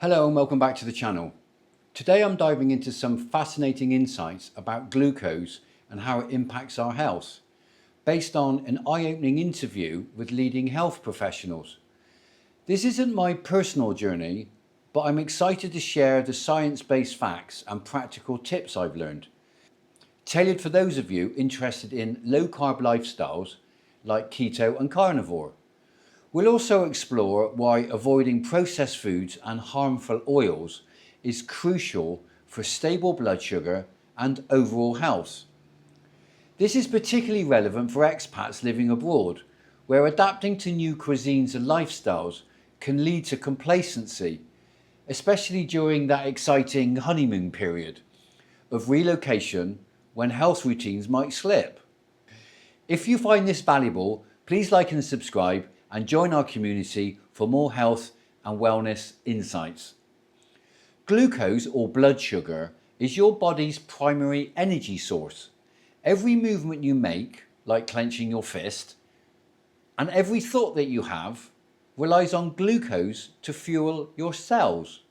Hello and welcome back to the channel. Today I'm diving into some fascinating insights about glucose and how it impacts our health, based on an eye-opening interview with leading health professionals. This isn't my personal journey, but I'm excited to share the science-based facts and practical tips I've learned, tailored for those of you interested in low-carb lifestyles like keto and carnivore. We'll also explore why avoiding processed foods and harmful oils is crucial for stable blood sugar and overall health. This is particularly relevant for expats living abroad, where adapting to new cuisines and lifestyles can lead to complacency, especially during that exciting honeymoon period of relocation when health routines might slip. If you find this valuable, please like and subscribe and join our community for more health and wellness insights. Glucose, or blood sugar, is your body's primary energy source. Every movement you make, like clenching your fist, and every thought that you have relies on glucose to fuel your cells.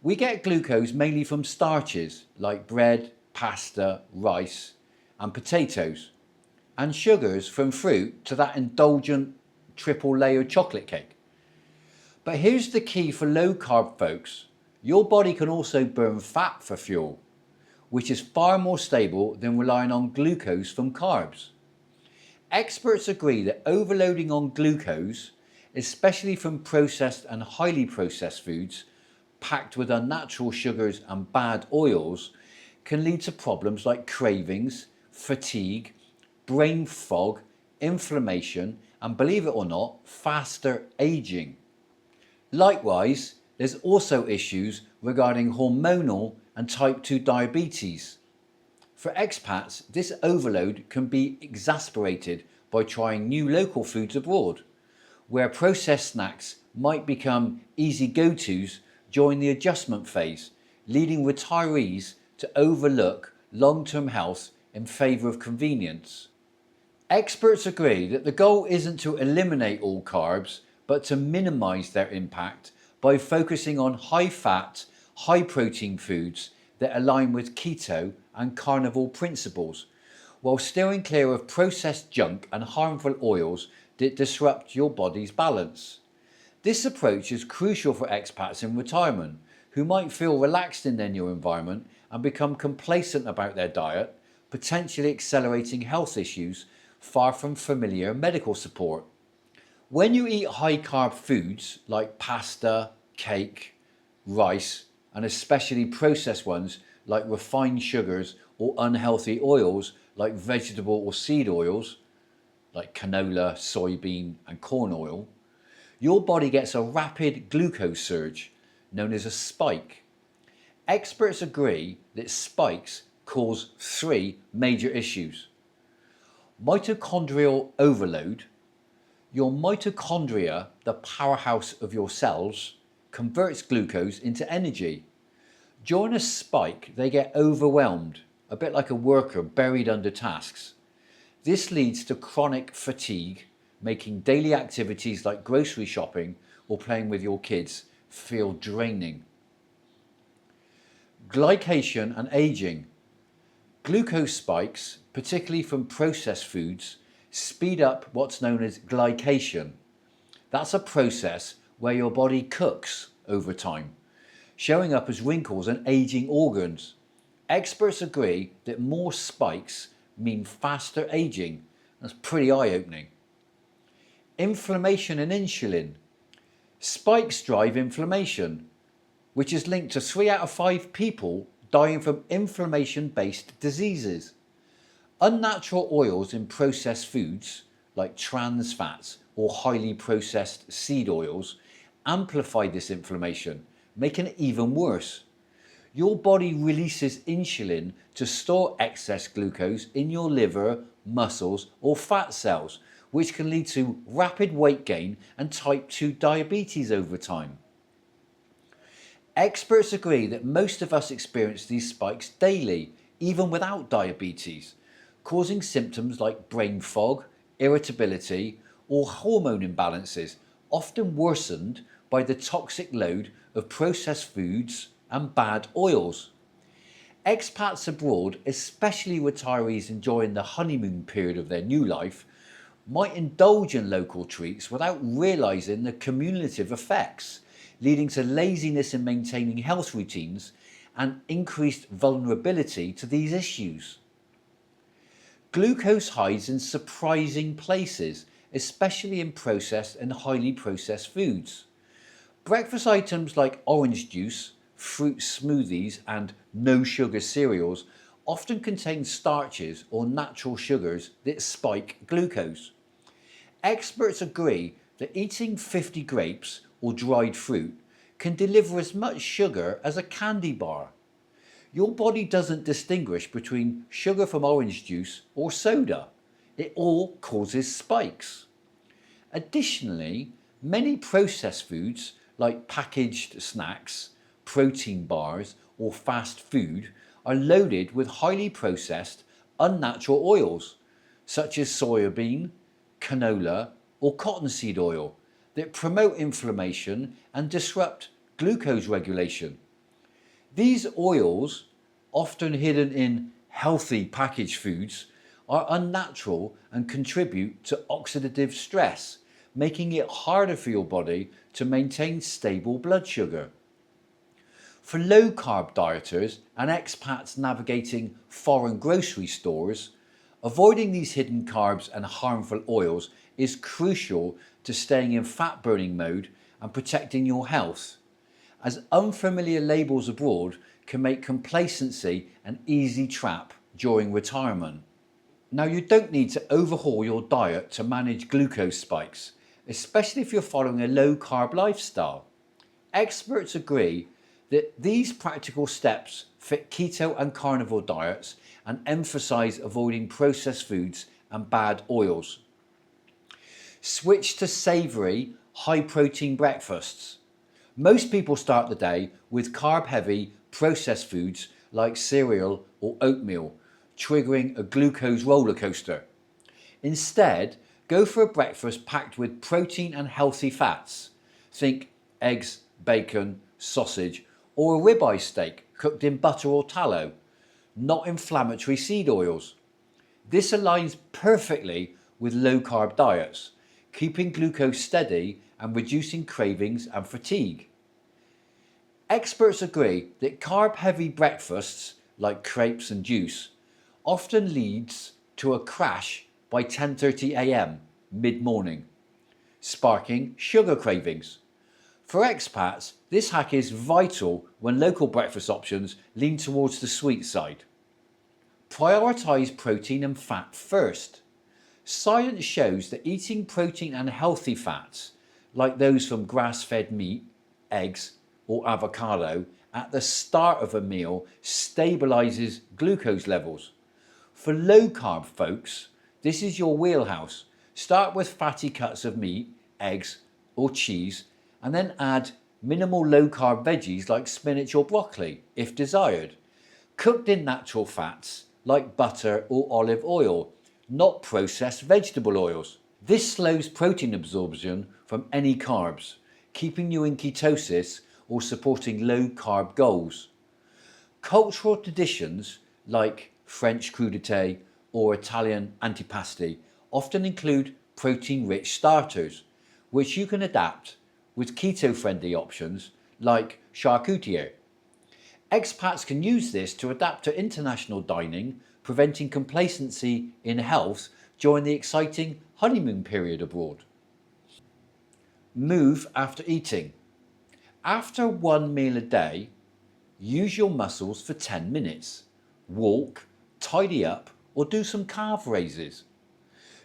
We get glucose mainly from starches like bread, pasta, rice, and potatoes, and sugars from fruit to that indulgent triple layered chocolate cake. But here's the key for low carb folks. Your body can also burn fat for fuel, which is far more stable than relying on glucose from carbs. Experts agree that overloading on glucose, especially from processed and highly processed foods packed with unnatural sugars and bad oils, can lead to problems like cravings, fatigue, brain fog, inflammation, and believe it or not, faster aging. Likewise, there's also issues regarding hormonal and type 2 diabetes. For expats, this overload can be exacerbated by trying new local foods abroad, where processed snacks might become easy go-tos during the adjustment phase, leading retirees to overlook long-term health in favour of convenience. Experts agree that the goal isn't to eliminate all carbs, but to minimise their impact by focusing on high-fat, high-protein foods that align with keto and carnivore principles, while steering clear of processed junk and harmful oils that disrupt your body's balance. This approach is crucial for expats in retirement who might feel relaxed in their new environment and become complacent about their diet, potentially accelerating health issues far from familiar medical support. When you eat high-carb foods like pasta, cake, rice, and especially processed ones like refined sugars or unhealthy oils like vegetable or seed oils, like canola, soybean, and corn oil, your body gets a rapid glucose surge, known as a spike. Experts agree that spikes cause three major issues. Mitochondrial overload. Your mitochondria, the powerhouse of your cells, converts glucose into energy. During a spike, they get overwhelmed, a bit like a worker buried under tasks. This leads to chronic fatigue, making daily activities like grocery shopping or playing with your kids feel draining. Glycation and aging. Glucose spikes, particularly from processed foods, speed up what's known as glycation. That's a process where your body cooks over time, showing up as wrinkles and aging organs. Experts agree that more spikes mean faster aging. That's pretty eye-opening. Inflammation and insulin. Spikes drive inflammation, which is linked to 3 out of 5 people dying from inflammation-based diseases. Unnatural oils in processed foods, like trans fats or highly processed seed oils, amplify this inflammation, making it even worse. Your body releases insulin to store excess glucose in your liver, muscles, or fat cells, which can lead to rapid weight gain and type 2 diabetes over time. Experts agree that most of us experience these spikes daily, even without diabetes, causing symptoms like brain fog, irritability, or hormone imbalances, often worsened by the toxic load of processed foods and bad oils. Expats abroad, especially retirees enjoying the honeymoon period of their new life, might indulge in local treats without realising the cumulative effects, leading to laziness in maintaining health routines and increased vulnerability to these issues. Glucose hides in surprising places, especially in processed and highly processed foods. Breakfast items like orange juice, fruit smoothies and no sugar cereals often contain starches or natural sugars that spike glucose. Experts agree that eating 50 grapes or dried fruit can deliver as much sugar as a candy bar. Your body doesn't distinguish between sugar from orange juice or soda. It all causes spikes. Additionally, many processed foods like packaged snacks, protein bars or fast food are loaded with highly processed, unnatural oils such as soybean, canola or cottonseed oil that promote inflammation and disrupt glucose regulation. These oils, often hidden in healthy packaged foods, are unnatural and contribute to oxidative stress, making it harder for your body to maintain stable blood sugar. For low-carb dieters and expats navigating foreign grocery stores, avoiding these hidden carbs and harmful oils is crucial to staying in fat-burning mode and protecting your health, as unfamiliar labels abroad can make complacency an easy trap during retirement. Now, you don't need to overhaul your diet to manage glucose spikes, especially if you're following a low-carb lifestyle. Experts agree that these practical steps fit keto and carnivore diets and emphasize avoiding processed foods and bad oils. Switch to savoury, high-protein breakfasts. Most people start the day with carb-heavy processed foods like cereal or oatmeal, triggering a glucose roller coaster. Instead, go for a breakfast packed with protein and healthy fats. Think eggs, bacon, sausage, or a ribeye steak cooked in butter or tallow, not inflammatory seed oils. This aligns perfectly with low-carb diets, keeping glucose steady and reducing cravings and fatigue. Experts agree that carb-heavy breakfasts like crepes and juice often leads to a crash by 10:30 a.m. mid-morning, sparking sugar cravings. For expats, this hack is vital when local breakfast options lean towards the sweet side. Prioritise protein and fat first. Science shows that eating protein and healthy fats, like those from grass-fed meat, eggs, or avocado, at the start of a meal stabilises glucose levels. For low-carb folks, this is your wheelhouse. Start with fatty cuts of meat, eggs, or cheese, and then add minimal low-carb veggies like spinach or broccoli, if desired, cooked in natural fats like butter or olive oil, not processed vegetable oils. This slows protein absorption from any carbs, keeping you in ketosis or supporting low-carb goals. Cultural traditions like French crudité or Italian antipasti often include protein-rich starters, which you can adapt with keto-friendly options like charcuterie. Expats can use this to adapt to international dining, preventing complacency in health during the exciting honeymoon period abroad. Move after eating. After one meal a day, use your muscles for 10 minutes. Walk, tidy up, or do some calf raises.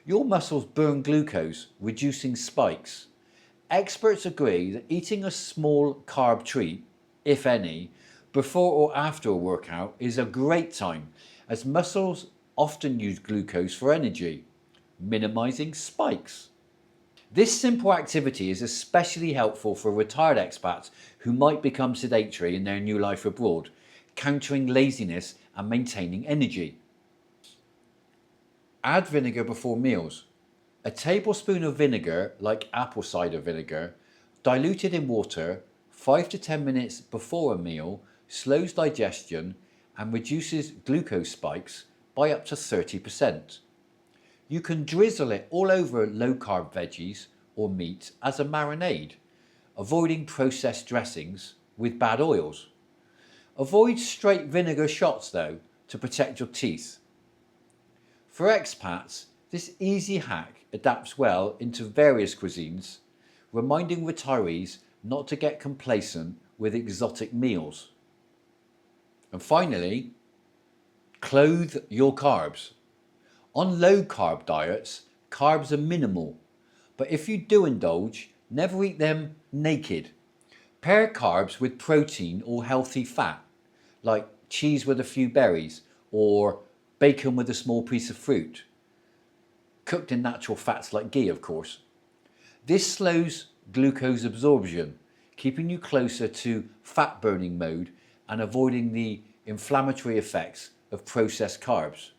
Your muscles burn glucose, reducing spikes. Experts agree that eating a small carb treat, if any, before or after a workout is a great time, as muscles often use glucose for energy, minimizing spikes. This simple activity is especially helpful for retired expats who might become sedentary in their new life abroad, countering laziness and maintaining energy. Add vinegar before meals. A tablespoon of vinegar, like apple cider vinegar, Diluted in water 5 to 10 minutes before a meal slows digestion and reduces glucose spikes by up to 30%. You can drizzle it all over low-carb veggies or meat as a marinade, avoiding processed dressings with bad oils. Avoid straight vinegar shots though to protect your teeth. For expats, this easy hack adapts well into various cuisines, reminding retirees not to get complacent with exotic meals. And finally, clothe your carbs. On low-carb diets, carbs are minimal, but if you do indulge, never eat them naked. Pair carbs with protein or healthy fat, like cheese with a few berries or bacon with a small piece of fruit. Cooked in natural fats like ghee, of course. This slows glucose absorption, keeping you closer to fat burning mode and avoiding the inflammatory effects of processed carbs.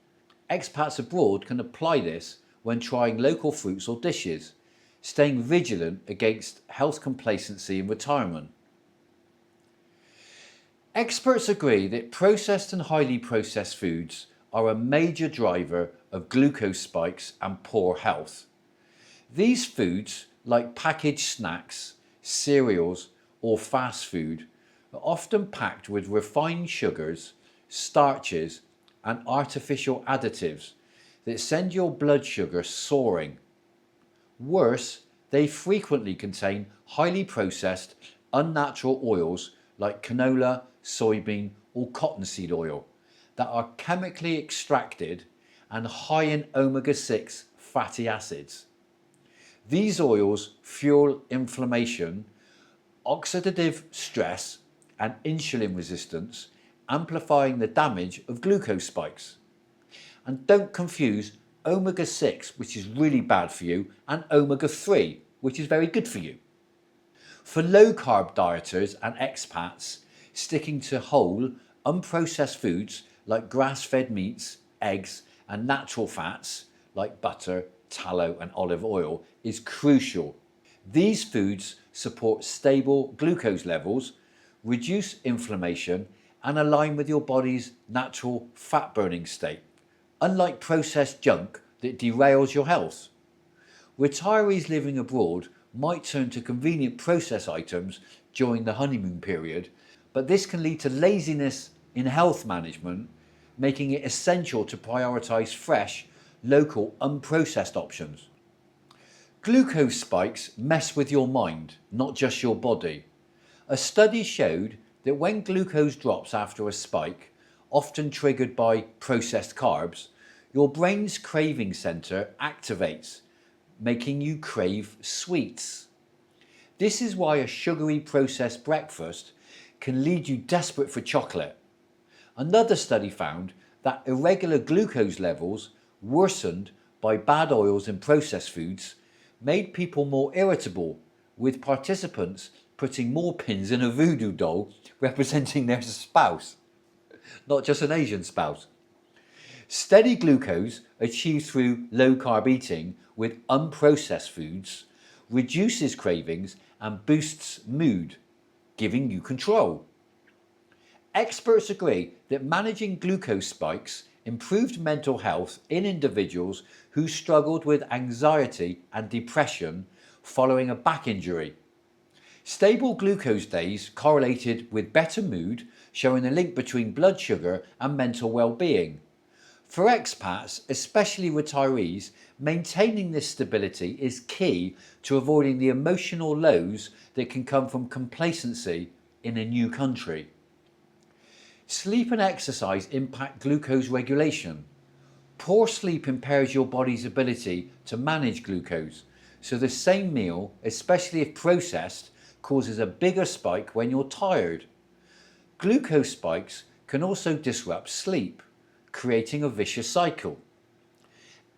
Expats abroad can apply this when trying local fruits or dishes, staying vigilant against health complacency in retirement. Experts agree that processed and highly processed foods are a major driver of glucose spikes and poor health. These foods, like packaged snacks, cereals, or fast food, are often packed with refined sugars, starches, and artificial additives that send your blood sugar soaring. Worse, they frequently contain highly processed, unnatural oils like canola, soybean, or cottonseed oil that are chemically extracted and high in omega-6 fatty acids. These oils fuel inflammation, oxidative stress, and insulin resistance, amplifying the damage of glucose spikes. And don't confuse omega-6, which is really bad for you, and omega-3, which is very good for you. For low-carb dieters and expats, sticking to whole, unprocessed foods like grass-fed meats, eggs, and natural fats like butter, tallow, and olive oil is crucial. These foods support stable glucose levels, reduce inflammation, and align with your body's natural fat-burning state, unlike processed junk that derails your health. Retirees living abroad might turn to convenient processed items during the honeymoon period, but this can lead to laziness in health management, making it essential to prioritise fresh, local, unprocessed options. Glucose spikes mess with your mind, not just your body. A study showed that when glucose drops after a spike, often triggered by processed carbs, your brain's craving centre activates, making you crave sweets. This is why a sugary processed breakfast can lead you desperate for chocolate. Another study found that irregular glucose levels, worsened by bad oils in processed foods, made people more irritable, with participants putting more pins in a voodoo doll representing their spouse, not just an Asian spouse. Steady glucose achieved through low-carb eating with unprocessed foods reduces cravings and boosts mood, giving you control. Experts agree that managing glucose spikes improved mental health in individuals who struggled with anxiety and depression following a back injury. Stable glucose days correlated with better mood, showing a link between blood sugar and mental well-being. For expats, especially retirees, maintaining this stability is key to avoiding the emotional lows that can come from complacency in a new country. Sleep and exercise impact glucose regulation. Poor sleep impairs your body's ability to manage glucose, so the same meal, especially if processed, causes a bigger spike when you're tired. Glucose spikes can also disrupt sleep, creating a vicious cycle.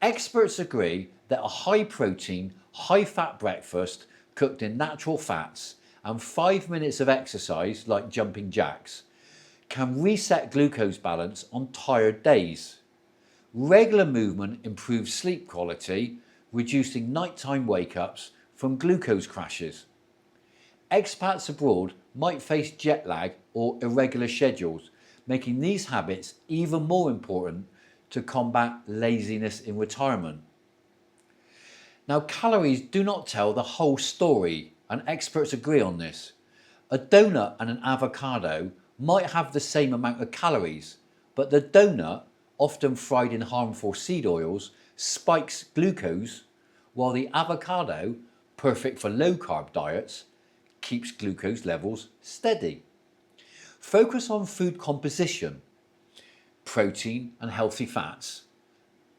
Experts agree that a high-protein, high-fat breakfast cooked in natural fats and 5 minutes of exercise, like jumping jacks, can reset glucose balance on tired days. Regular movement improves sleep quality, reducing nighttime wake-ups from glucose crashes. Expats abroad might face jet lag or irregular schedules, making these habits even more important to combat laziness in retirement. Now, calories do not tell the whole story, and experts agree on this. A donut and an avocado might have the same amount of calories, but the donut, often fried in harmful seed oils, spikes glucose, while the avocado, perfect for low-carb diets, keeps glucose levels steady. Focus on food composition, protein and healthy fats,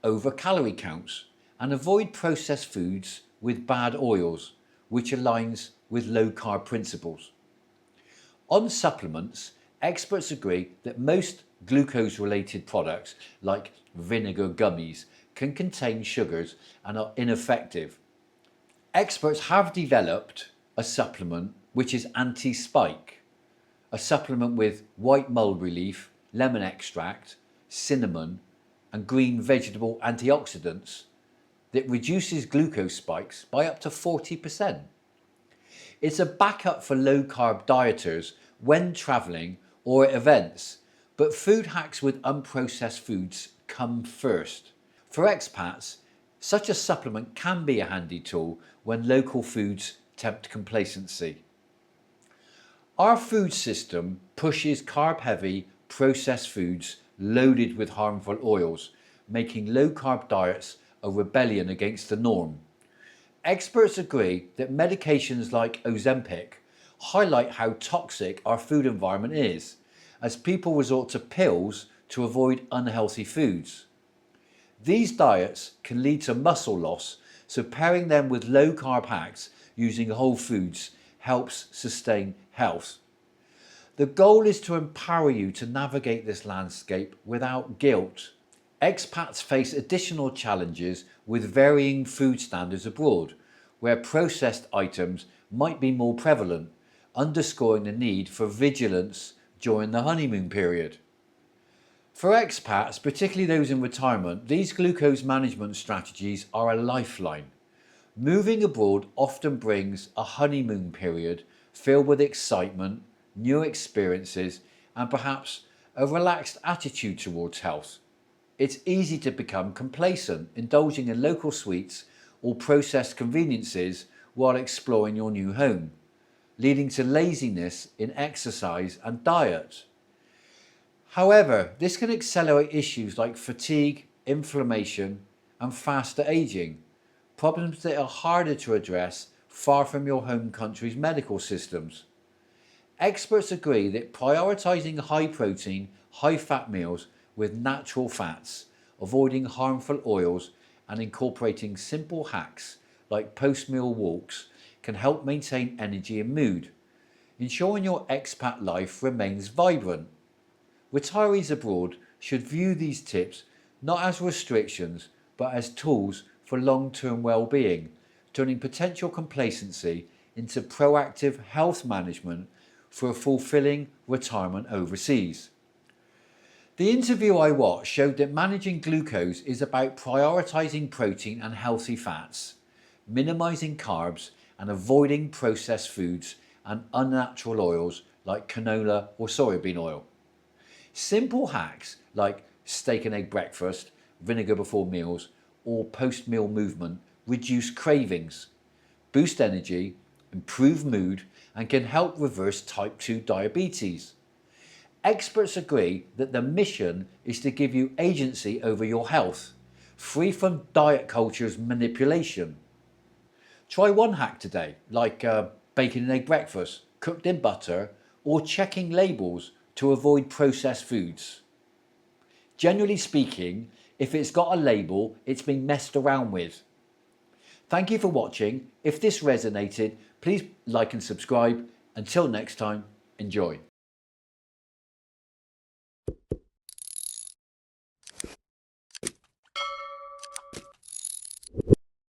over calorie counts, and avoid processed foods with bad oils, which aligns with low-carb principles. On supplements, experts agree that most glucose-related products, like vinegar gummies, can contain sugars and are ineffective. Experts have developed a supplement which is anti-spike, a supplement with white mulberry leaf, lemon extract, cinnamon, and green vegetable antioxidants that reduces glucose spikes by up to 40%. It's a backup for low-carb dieters when travelling or at events, but food hacks with unprocessed foods come first. For expats, such a supplement can be a handy tool when local foods tempt complacency. Our food system pushes carb-heavy, processed foods loaded with harmful oils, making low-carb diets a rebellion against the norm. Experts agree that medications like Ozempic highlight how toxic our food environment is, as people resort to pills to avoid unhealthy foods. These diets can lead to muscle loss, so pairing them with low-carb hacks using whole foods helps sustain health. The goal is to empower you to navigate this landscape without guilt. Expats face additional challenges with varying food standards abroad, where processed items might be more prevalent, underscoring the need for vigilance during the honeymoon period. For expats, particularly those in retirement, these glucose management strategies are a lifeline. Moving abroad often brings a honeymoon period filled with excitement, new experiences, and perhaps a relaxed attitude towards health. It's easy to become complacent, indulging in local sweets or processed conveniences while exploring your new home, leading to laziness in exercise and diet. However, this can accelerate issues like fatigue, inflammation, and faster aging, problems that are harder to address far from your home country's medical systems. Experts agree that prioritising high protein, high fat meals with natural fats, avoiding harmful oils, and incorporating simple hacks like post-meal walks can help maintain energy and mood, ensuring your expat life remains vibrant. Retirees abroad should view these tips not as restrictions but as tools for long-term well-being, turning potential complacency into proactive health management for a fulfilling retirement overseas. The interview I watched showed that managing glucose is about prioritising protein and healthy fats, minimising carbs and avoiding processed foods and unnatural oils like canola or soybean oil. Simple hacks like steak and egg breakfast, vinegar before meals, or post-meal movement reduce cravings, boost energy, improve mood, and can help reverse type 2 diabetes. Experts agree that the mission is to give you agency over your health, free from diet culture's manipulation. Try one hack today, like baking an egg breakfast, cooked in butter, or checking labels to avoid processed foods. Generally speaking, if it's got a label, it's been messed around with. Thank you for watching. If this resonated, please like and subscribe. Until next time, enjoy.